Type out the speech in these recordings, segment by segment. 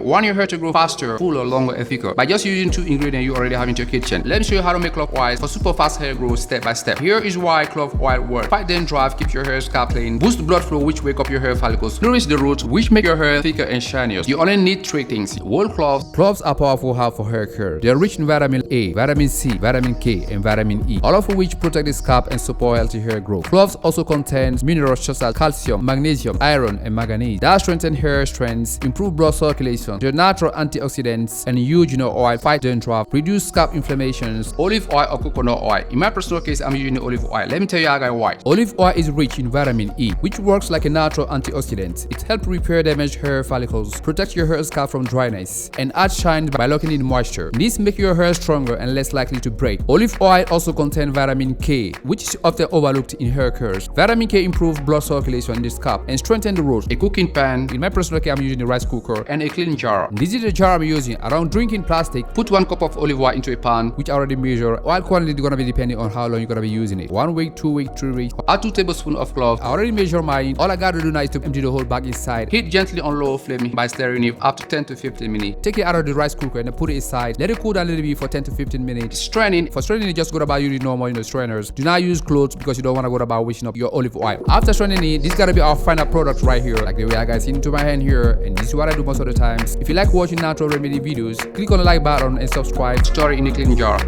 want your hair to grow faster, fuller, longer, and thicker by just using 2 ingredients you already have in your kitchen. Let me show you how to make clove oil for super fast hair growth step by step. Here is why clove oil works. Fight dandruff, keep your hair scalp clean, boost blood flow which wake up your hair follicles, nourish the roots which make your hair thicker and shinier. You only need 3 things: whole cloves. Cloves are powerful herb for hair care. They are rich in vitamin A, vitamin C, vitamin K, and vitamin E, all of which protect the scalp and support healthy hair growth. Cloves also contains minerals such as calcium, magnesium, iron, and manganese that strengthen hair strength, improve blood circulation. They're natural antioxidants and eugenol oil fight dandruff, reduce scalp inflammations. Olive oil or coconut oil. In my personal case, I'm using olive oil. Let me tell you guys why. Olive oil is rich in vitamin E, which works like a natural antioxidant. It helps repair damaged hair follicles, protect your hair scalp from dryness, and add shine by locking in moisture. This makes your hair stronger and less likely to break. Olive oil also contains vitamin K, which is often overlooked in hair cares. Vitamin K improves blood circulation in the scalp and strengthens the roots. A cooking pan. In my personal case, I'm using a rice cooker and a clean jar. This is the jar I'm using. Around drinking plastic, put 1 cup of olive oil into a pan, which I already measure. Oil quantity is gonna be depending on how long you're gonna be using it. 1 week, 2 weeks, 3 weeks. Add 2 tablespoons of clove. I already measure mine. All I gotta do now is to empty the whole bag inside. Heat gently on low flame by stirring it up to 10 to 15 minutes. Take it out of the rice cooker and then put it aside. Let it cool down a little bit for 10 to 15 minutes. Straining. For straining it, just go about using normal strainers. Do not use clothes because you don't want to go about washing up your olive oil. After straining it, this gotta be our final product right here. Like the way I guys see into my hand here, and this is what I do most of the times. If you like watching natural remedy videos, click on the like button and subscribe. Store it in a clean jar.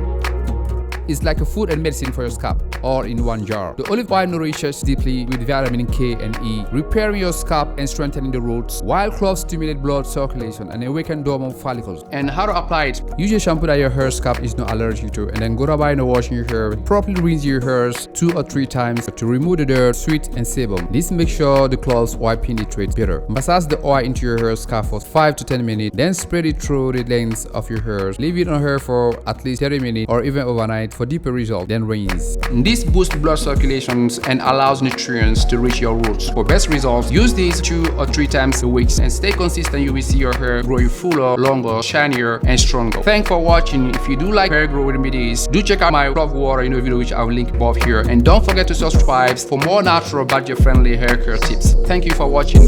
It's like a food and medicine for your scalp, all in one jar. The olive oil nourishes deeply with vitamin K and E, repairing your scalp and strengthening the roots, while cloves stimulate blood circulation and awaken dormant follicles. And how to apply it? Use a shampoo that your hair scalp is not allergic to, and then go about washing your hair. Properly rinse your hairs 2 or 3 times to remove the dirt, sweat, and sebum. This makes sure the cloves oil penetrates better. Massage the oil into your hair scalp for 5 to 10 minutes, then spread it through the length of your hair. Leave it on hair for at least 30 minutes or even overnight for deeper results, then rinse. This boosts blood circulations and allows nutrients to reach your roots. For best results, use these 2 or 3 times a week and stay consistent. You will see your hair growing fuller, longer, shinier, and stronger. Thanks for watching. If you do like hair growth remedies, do check out my clove water video which I will link above here. And don't forget to subscribe for more natural budget friendly hair care tips. Thank you for watching.